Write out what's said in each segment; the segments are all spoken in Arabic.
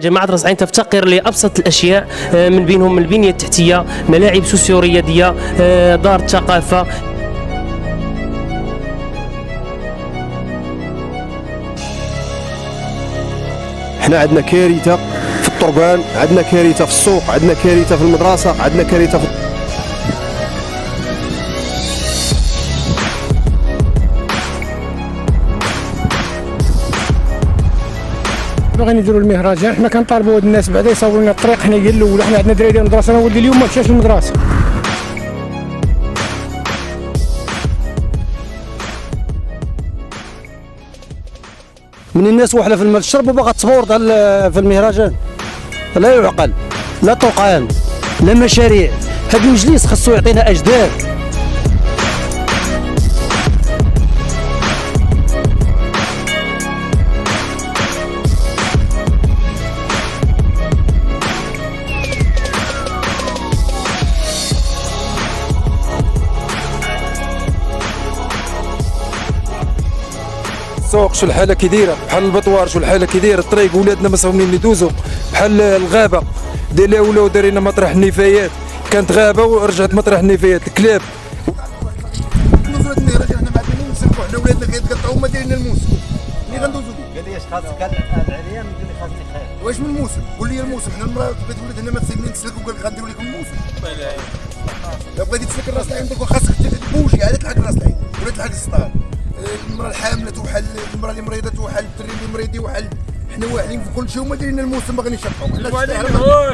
جماعة رأس العين تفتقر لأبسط الأشياء، من بينهم البنية التحتية، ملاعب سوسيو رياضية، دار الثقافة. احنا عندنا كارثة في الطرقان، عندنا كارثة في السوق، عندنا كارثة في المدرسة، عندنا كارثة في باغيين يديروا المهرجان. حنا كنطالبوا هاد الناس بعدا يصاوبوا لنا الطريق. حنا هي الاولى، حنا عندنا دراري المدرسه. انا ولدي اليوم ما مشاش للمدرسه. من الناس وحله في الماء الشرب وباغا تفورض في المهرجان. لا يعقل، لا طرقان، لا مشاريع. هذا المجلس خاصو يعطينا اجداد. السوق شو الحاله كي دايره، بحال البطوار شو الحاله كي دايره، الطريق ولادنا ما صاوبين يدوزوا، بحال الغابه ديال ولاو دارينا مطرح النفايات، كانت غابه ورجعت مطرح النفايات. الكلاب ندوزو هاد المهرجان. حنا ما عندنا نسلكوا، حنا ولادنا كيتقطعوا وما دايرين الموسم. ملي غندوزو قال لي اش خاصك العريان، قال لي خاصني خير. واش من الموسم؟ قول لي الموسم. حنا المراه بغيت ولد هنا ما تسيبني نسلكوا، قال لك غنديروا لكم الموسم. لا بغيتي تسلك راس العين دوك خاصك تبوجي عاد تلحق راس العين ولا تلحق السطار. المراه الحامله توحل، المراه اللي مريضه توحل، الدري اللي مريض يوحل. حنا واعلين في كل شيء وما دايرين الموسم، باغيين نشطحوا.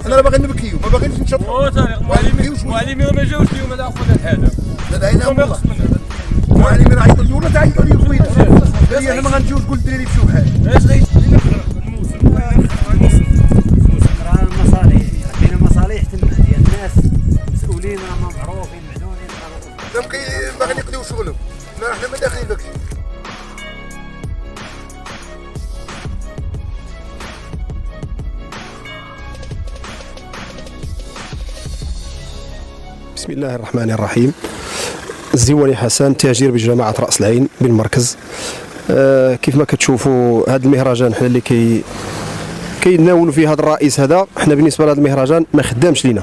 حنا راه باغيين نبكيو، ما باغينش نشطحوا. المعلمين ما جاوش اليوم، هذا اخذ الحاجه. لا دعينا والله. المعلمين عيطوا لي ولا تعيطوا لي خويا. انا ما غنجيوش نقول الدراري مشيو بحال. اش غير الموسم راه المصالح، كاينه مصالح تما ديال الناس مسؤولين، راه معروفين معدودين. باغيين يقضيو شغلهم. حنا ما داخلين داكشي. بسم الله الرحمن الرحيم. الزواني حسن، تاجر بجماعة رأس العين بالمركز. كيف ما كتشوفوا هذا المهرجان حنا اللي كيناولوا فيه هذا الرئيس هذا. حنا بالنسبة لهذا المهرجان ما خدامش لينا.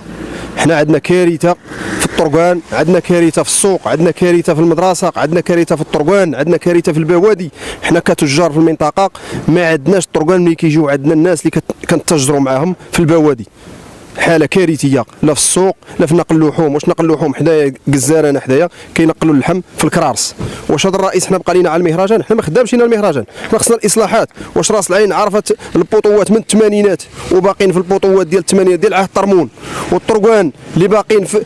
حنا عندنا كارثة في الطرقان، عندنا كارثة في السوق، عندنا كارثة في المدرسة، عندنا كارثة في الطرقان، عندنا كارثة في البوادي. حنا كتجار في المنطقة ما عندناش الطرقان. ملي كيجيو عندنا الناس اللي كنتجروا معاهم في البوادي، حاله كارثيه لا في السوق لا في نقل اللحوم. واش نقل اللحوم حدايا جزار، انا حدايا كينقلوا اللحم في الكرارس. واش هذا الرئيس حنا بقى لينا على المهرجان؟ حنا ما خدامش لينا المهرجان، حنا خصنا الاصلاحات. واش راس العين عرفت البطوات من الثمانينات وباقيين في البطوات ديال الثمانينات ديال عهد طرمون، والطرقان اللي باقيين في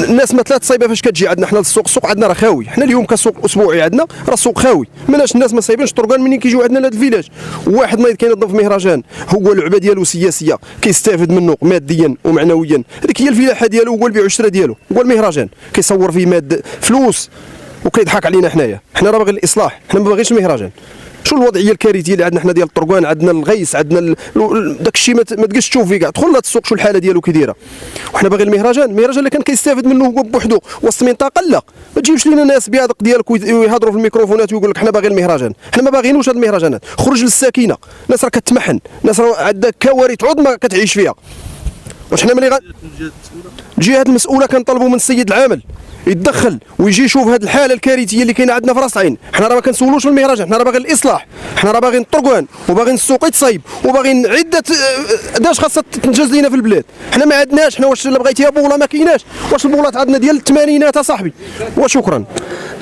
الناس ما ثلاث صايبه فاش كتجي عندنا حنا للسوق. السوق عندنا راه خاوي. حنا اليوم كسوق اسبوعي عندنا راه السوق خاوي. مالاش الناس ما صايبينش الطرقان منين كيجيو عندنا لهذا الفيلاج. واحد ما كينظم في مهرجان هو اللعبه ديالو سياسيه كيستافد منه ماديا ومعنويا. هذيك هي الفلاحه ديالو، هو البيع والشراء ديالو، هو المهرجان كيصور فيه ماد فلوس وكيضحك علينا حنايا. حنا راه باغيين الاصلاح، حنا ما باغيينش المهرجان. شو الوضعيه الكارثيه اللي عندنا حنا ديال الطرقان؟ عندنا الغيس، عندنا داك الشيء ما تقدرش تشوف فيه كاع. دخل لهاد السوق شو الحاله ديالو كي دايره. وحنا باغيين المهرجان اللي كان كيستافد منه هو بوحدو وسط المنطقه. لا ما تجيبش لينا ناس بيادق ديالك ويهضروا في الميكروفونات ويقول لك حنا باغيين المهرجان. حنا ما باغيينوش هاد المهرجانات. خرج للساكنه، الناس راه كتمحن، الناس راه عندها كوارث عظمى كتعيش فيها. واش حنا ملي الجهات المسؤوله كنطلبوا من السيد العامل يتدخل ويجي يشوف هذه الحاله الكارثيه اللي كاينه عندنا في راس العين. حنا راه ما كنسولوش في المهرجان، حنا راه باغيين الاصلاح، حنا راه باغيين الطرقان وباغيين السوق يتصايب وباغيين عده داش خاصها تنجز لينا في البلاد. حنا ما عندناش. حنا واش بغيتيها بوله ما كايناش. واش البولات عندنا ديال الثمانينات اصاحبي. وشكرا.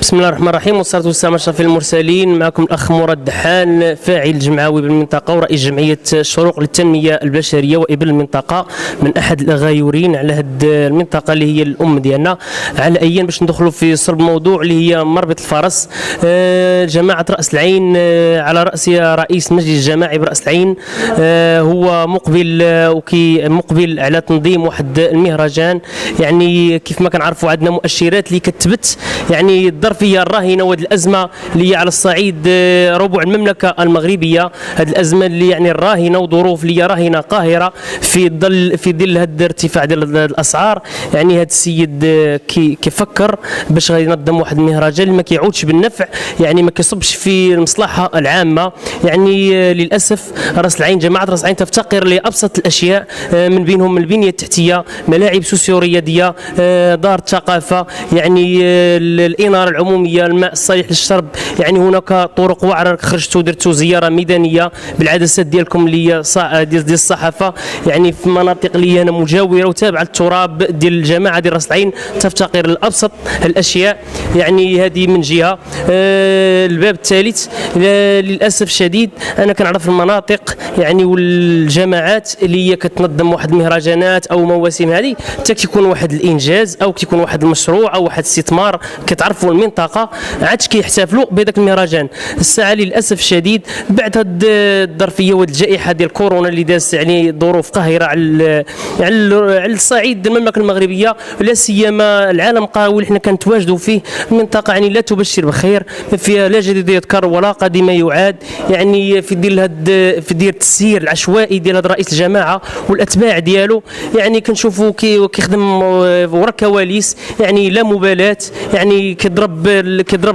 بسم الله الرحمن الرحيم، والصلاة والسلام على أشرف المرسلين. معكم الأخ مراد دحان، فاعل الجمعوي بالمنطقة ورئيس جمعية الشروق للتنمية البشرية وإبل المنطقة، من أحد الغايورين على هذه المنطقة اللي هي الأم ديالنا. على أيام باش ندخلوا في صلب موضوع اللي هي مربط الفرس. جماعة رأس العين على رأس رئيس المجلس الجماعي برأس العين، هو مقبل على تنظيم واحد المهرجان. يعني كيف ما كنعرفوا عندنا مؤشرات اللي كتبت يعني الظرفيه الراهنه وهذه الازمه اللي هي على الصعيد ربع المملكه المغربيه. هذه الازمه اللي يعني الراهنه وظروف اللي هي راهنه قاهره في ظل هذا الارتفاع ديال الاسعار. يعني هذا السيد كيف كيفكر باش غادي ينظم واحد المهرجان اللي ما كيعودش بالنفع، يعني ما كيصبش في المصلحه العامه. يعني للاسف راس العين، جماعه راس العين تفتقر لابسط الاشياء، من بينهم البنيه التحتيه، ملاعب سوسيو رياضيه، دار الثقافه، يعني الاناره العموميه، الماء الصالح للشرب. يعني هناك طرق وعره خرجتوا درتوا زياره ميدانيه بالعدسات ديالكم اللي هي ديال الصحافه، يعني في مناطق اللي انا مجاوره وتابعه للتراب ديال الجماعه ديال راس العين تفتقر لابسط الاشياء. يعني هذه من جهه. الباب الثالث للاسف الشديد انا كنعرف المناطق يعني والجماعات اللي هي كتنظم واحد المهرجانات او مواسم، هذه حتى كيكون واحد الانجاز او كيكون واحد المشروع او واحد الاستثمار كتعرفوا المنطقه عادش كيحتفلوا بهذاك المهرجان. الساعه للاسف الشديد بعد هاد الظرفيه وهاد الجائحه ديال كورونا اللي دازت يعني ظروف قاهره على الصعيد المملكه المغربيه، ولا سيما العالم القروي اللي حنا كنتواجدوا فيه، المنطقه يعني لا تبشر بخير، ما فيها لا جديد يذكر ولا قديم يعاد. يعني في ديال التسيير العشوائي ديال هذا رئيس الجماعه والاتباع ديالو، يعني كنشوفوا كيخدم ورا الكواليس، يعني لا مبالاه، يعني كيضرب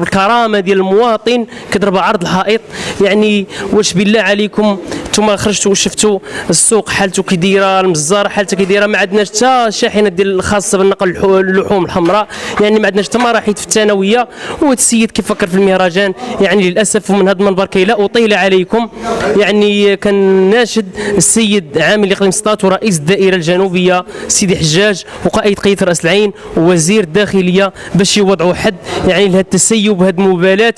الكرامه ديال المواطن، كيضرب عرض الحائط. يعني واش بالله عليكم نتوما خرجتوا وشفتوا السوق حالته كي دايره، المزاره حالته كي دايره، ما عندناش حتى شاحنه ديال الخاصه بالنقل اللحوم الحمراء، يعني ما عندناش حتى مراحل في الثانويه. وهذا السيد كيفكر في المهرجان يعني للاسف. ومن هذا المنبر كي لا اطيل عليكم، يعني كان ناشد السيد عامل اقليم سطات ورئيس الدائره الجنوبيه سيدي حجاج وقائد قيادة راس العين ووزير الداخليه باش يوضعوا حد يعني لهذا التسيب وهذه المبالاه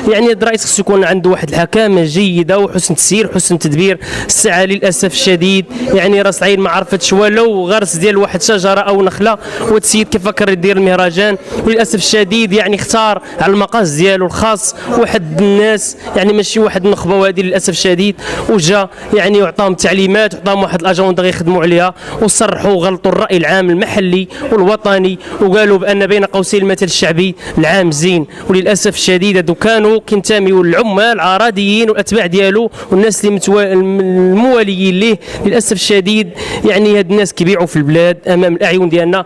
يعني الرئيس خصو يكون عنده واحد الحكامه جيده وحسن تسيير وحسن تدبير. الساعه للاسف الشديد يعني راس العين ما عرفتش ولو غرس ديال واحد شجره او نخله، والسيد كيفكر يدير المهرجان. وللاسف الشديد يعني اختار على المقاس ديالو الخاص واحد الناس، يعني ماشي واحد النخبه، وهذه للاسف الشديد. وجا يعني وعطاهم تعليمات وعطاهم واحد الاجنده غيخدموا عليها، وصرحوا وغلطوا الراي العام المحلي والوطني، وقالوا بان بين قوسين المثل الشعبي العام زين. وللاسف الشديد هادو كانوا كينتميوا للعمال العراضيين والاتباع ديالو والناس اللي المواليين ليه. للاسف الشديد يعني هاد الناس كيبيعوا في البلاد امام الاعين ديالنا،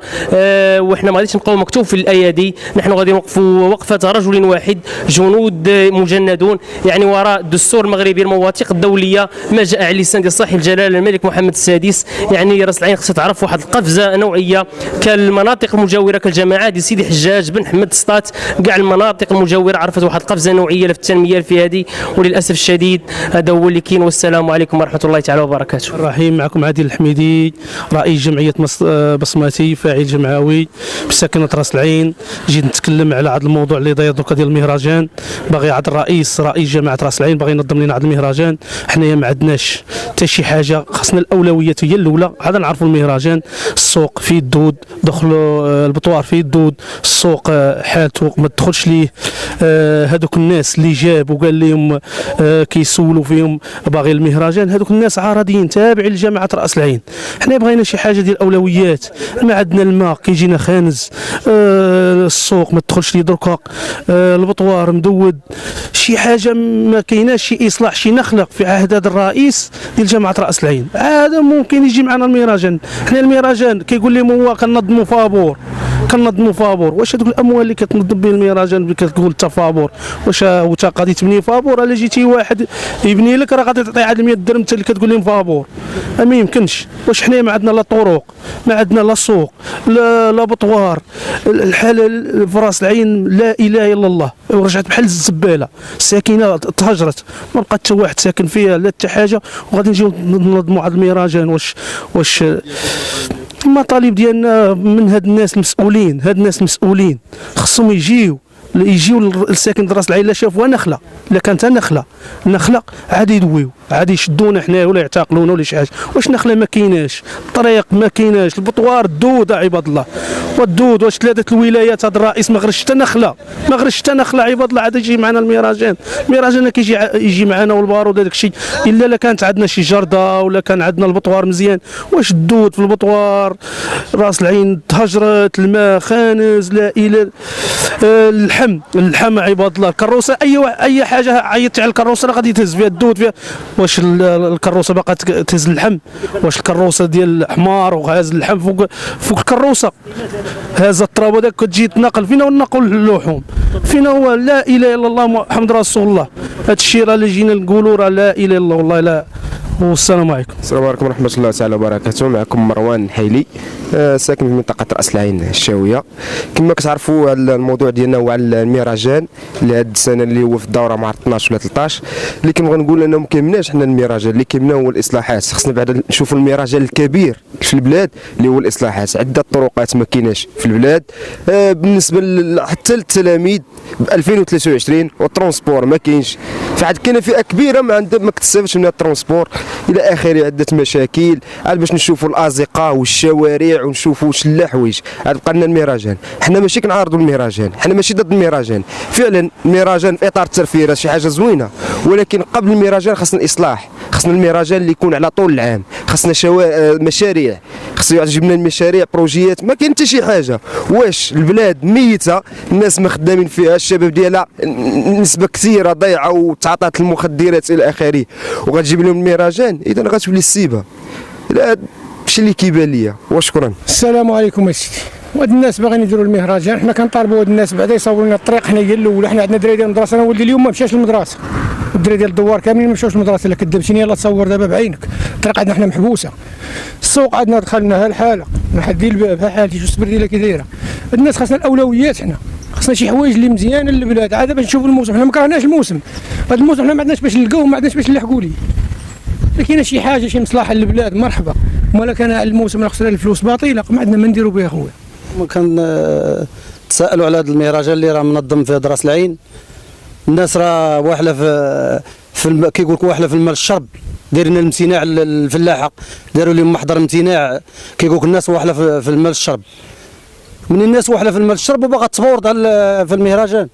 وحنا ما غاديش نبقاو مكتوب في الايادي، نحن غادي نوقفوا وقفه رجل واحد، جنود مجندون، يعني وراء الدستور المغربي، المواثيق الدوليه، ما جاء على لسان ديال صاحب الجلاله الملك محمد السادس. يعني راس العين خصها تعرف واحد القفزه نوعيه كالمناطق المجاوره كالجماعه ديال سيدي حجاج بن حمد سطات، كاع المناطق المجاوره عرفت واحد القفزه نوعيه في التنميه في هذه. وللاسف الشديد هذا هو اللي كاين، والسلام عليكم ورحمه الله تعالى وبركاته. الرحيم. معكم عادل الحميدي، رئيس جمعيه بصماتي، فاعل جمعوي بساكنه راس العين. جيت نتكلم على هذا الموضوع اللي داير دوكا ديال المهرجان. باغي عاد رئيس جماعه راس العين باغي ينظم لنا هذا المهرجان. حنايا ما عندناش حتى شي حاجه، خاصنا الاولويات هي الاولى. هذا نعرفوا المهرجان، السوق فيه الدود، دخلوا البطوار فيه الدود، السوق حالته ما تدخلش ليه. هذوك الناس اللي جاب وقال لهم كيسولوا فيهم باغي المهرجان، هذوك الناس عارضين تابعين لجماعه راس العين. حنا بغينا شي حاجه ديال الاولويات. ما عندنا الماء كيجينا خانز، السوق ما تدخلش ليه دركا، البطوار مدود، شي حاجه ما كايناش، شي اصلاح، شي نخلق في عهد هذا الرئيس ديال جماعه راس العين. هذا ممكن يجي معنا المهرجان. حنا المهرجان كيقول لهم هو كنظموا فابور، واش هذوك الاموال اللي كتنظم به المهرجان كتقول تفابور، واش انت غادي تبني فابور؟ الا جيتي واحد يبني لك راه غادي تعطيه عاد 100 درهم انت اللي كتقول لهم فابور، ما يمكنش. واش حنا ما عندنا لا طرق، ما عندنا لا سوق، لا بطوار. الحاله في راس العين لا اله الا الله، ورجعت بحال الزباله، الساكنه تهجرت، ما بقى حتى واحد ساكن فيها لا حتى حاجه. وغادي نجيو ننظموا هذا المهرجان. واش المطالب ديالنا من هاد الناس المسؤولين، هاد الناس المسؤولين خصهم يجيو لساكن راس العين. لا شافوها نخله، لا كانت نخله عادي يدويو، عادي يشدونا حنا ولا يعتقلونا ولا شي حاجه. واش نخله ما كايناش، الطريق ما كايناش، البطوار الدود عباد الله، والدود. واش ثلاثه الولايات هذا الرئيس ما غرش حتى نخله، عباد الله. عاد يجي معنا المهرجان كيجي يجي معنا والبارود هذاك الشيء، الا لا كانت عندنا شي جرده ولا كان عندنا البطوار مزيان. واش الدود في البطوار راس العين تهجرت، الماء خانز، لا الى اللحم عباد الله. الكروسه اي حاجه عيطتي على الكروسه راه غادي تهز فيها الدود فيها. واش الكروسه باقا تهز اللحم، واش الكروسه ديال الحمار وهاز اللحم فوق الكروسه، هذا التراب هذاك كتجي تناقل. فينا هو النقل اللحوم؟ فينا هو لا اله الا الله محمد رسول الله؟ هذا الشيء راه اللي جينا نقولوا راه لا اله الا الله والله لا. والسلام عليكم. السلام عليكم ورحمة الله تعالى وبركاته. معكم مروان الحيلي، ساكن في منطقة رأس العين الشاوية. كما كتعرفوا الموضوع ديالنا هو على المهرجان اللي هاد السنة اللي هو في الدورة مع 12 ولا 13. اللي كنبغي نقول انه ما كيهمناش حنا المهرجان، اللي كيهمنا هو الاصلاحات. خصنا بعدا نشوفوا المهرجان الكبير في البلاد اللي هو الاصلاحات. عدة طرقات ما كايناش في البلاد بالنسبة حتى للتلاميذ ب 2023، والترونسبور ما كاينش. فعاد كاينه فئة كبيرة ما كتستافدش من الترونسبور الى اخره. عده مشاكل عاد باش نشوفوا الازقه والشوارع ونشوفوا واش لا حوايج. عاد بقى لنا المهرجان. حنا ماشي كنعارضوا المهرجان، حنا ماشي ضد المهرجان. فعلا المهرجان في اطار الترفيه راه شي حاجه زوينه، ولكن قبل المهرجان خصنا الاصلاح. خصنا المهرجان اللي يكون على طول العام. خصنا مشاريع، خصنا يجيب لنا المشاريع بروجيات. ما كاين حتى شي حاجه. واش البلاد ميته، الناس ما خدامين فيها، الشباب ديالها نسبه كثيره ضايعه وتعاطات المخدرات الى اخره، وغتجيب لهم المهرجان، اذا غتولي السيبه. لا هادشي اللي كيبان ليا. وشكرا. السلام عليكم اسيدي. وهاد الناس باغيين يديروا المهرجان، حنا كنطالبوا هاد الناس بعدا يصاوبوا لنا الطريق. حنا هي الاولى، حنا عندنا دراري ديال المدرسه. انا ولدي اليوم ما مشاش للمدرسه، الدراري ديال الدوار كاملين ما مشاوش للمدرسه. الا كذبتيني يلاه تصور دابا بعينك. الطريق عندنا حنا محبوسه، السوق عندنا دخلناها الحاله، محدين الباب ها حالتي. شو الصبر ديالها كي دايره. الناس خاصنا الاولويات، حنا خاصنا شي حوايج اللي مزيانه للبلاد. عاد باش نشوفوا الموسم. حنا ما كرهناش الموسم، هذا الموسم حنا ما عندناش باش نلقاوه، ما عندناش باش نلحقوا ليه. كاينه شي حاجه شي مصلحه للبلاد مرحبا. ولا كان الموسم راه خسرنا الفلوس باطله، ما عندنا ما نديروا بها خويا. كان تسالوا على هذا المهرجان اللي راه منظم في راس العين. الناس راه واحله في كيقول لك واحله في المال الشرب. دايرين الامتناع الفلاحه، داروا لهم محضر امتناع. كيقول لك الناس واحله في المال الشرب. من الناس واحله في المال الشرب وباغا تبورد في المهرجان.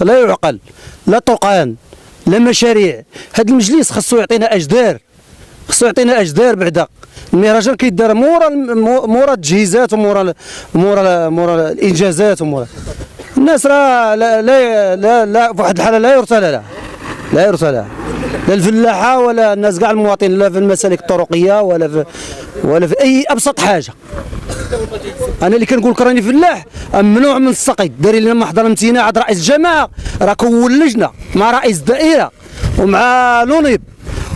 لا يعقل، لا طرقان، لا مشاريع. هذا المجلس خاصو يعطينا اجدار، خاصو يعطينا اجدار. بعدا المهرجان كيدار مورا التجهيزات ومورا الانجازات ومورا. الناس راه لا في واحد الحاله لا يرثى لها، لا يرثى لها لا الفلاحه ولا الناس كاع المواطنين، لا في المسالك الطرقيه ولا في اي ابسط حاجه. انا اللي كنقول لك راني فلاح ممنوع من السقي. داري لنا محضر امتناع عند رئيس الجماعه، راه كون لجنه مع رئيس الدائره ومع لونيب،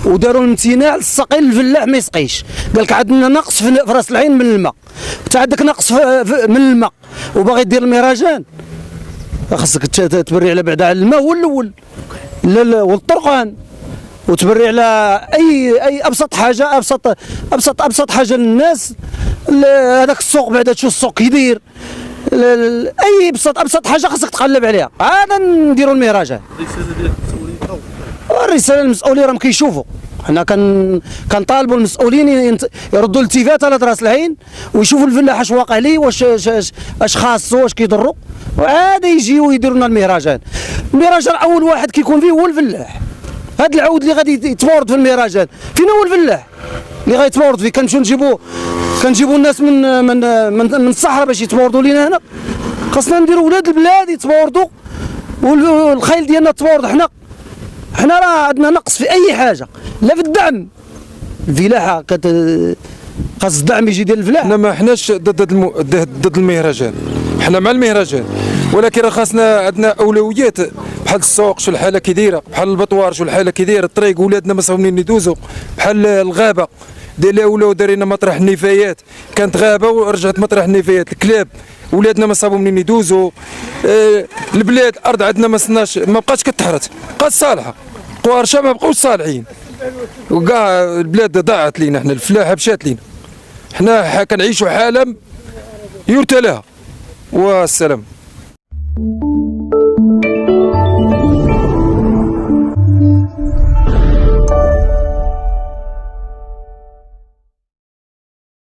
وداروا الامتناع للسقي. الفلاح ما يسقيش. قال لك عندنا نقص في راس العين من الماء. انت عندك نقص من الماء وباغي دير المهرجان، خاصك تبري على بعدا على الماء هو الاول والطرقان، وتبري على اي ابسط حاجه، ابسط حاجه للناس. هذاك السوق بعدا تشوف السوق كيدير. اي ابسط حاجه خاصك تقلب عليها. عاد نديروا المهرجان. الرساله للمسؤولين راهم كيشوفوا. حنا كنطالبوا المسؤولين يردوا الالتفات على راس العين ويشوفوا الفلاح اش واقع ليه، واش خاصو، واش كيضرو، وعاد يجيو يديروا لنا المهرجان. المهرجان اول واحد كيكون فيه هو الفلاح. هذا العود اللي غادي يتبورد في المهرجان فين هو الفلاح اللي غيتبورد فيه؟ كنمشيو كنجيبوا الناس من الصحراء باش يتبوردوا لينا هنا. خاصنا نديروا ولاد البلاد يتبوردوا والخيل ديالنا تبورد. حنا راه عندنا نقص في اي حاجه، لا في الدعم. الفلاحه خاص الدعم يجي ديال الفلاح. حنا ما حناش ضد المهرجان، حنا مع المهرجان، ولكن راه خاصنا عندنا اولويات. بحال السوق شو الحاله كي دايره، بحال البطوار شو الحاله كي دايره، الطريق ولادنا ما صاوبين يدوزوا، بحال الغابه ولاو دارينا مطرح النفايات. كانت غابه ورجعت مطرح النفايات. الكلاب ولادنا ما صابوا منين يدوزوا. البلاد الارض عندنا ما بقاتش كتحرث، بقات صالحه. قوارشه ما بقاوش صالحين، وكاع البلاد ضاعت لينا. حنا الفلاحه مشات لينا. حنا كنعيشوا حاله يرثى لها. والسلام.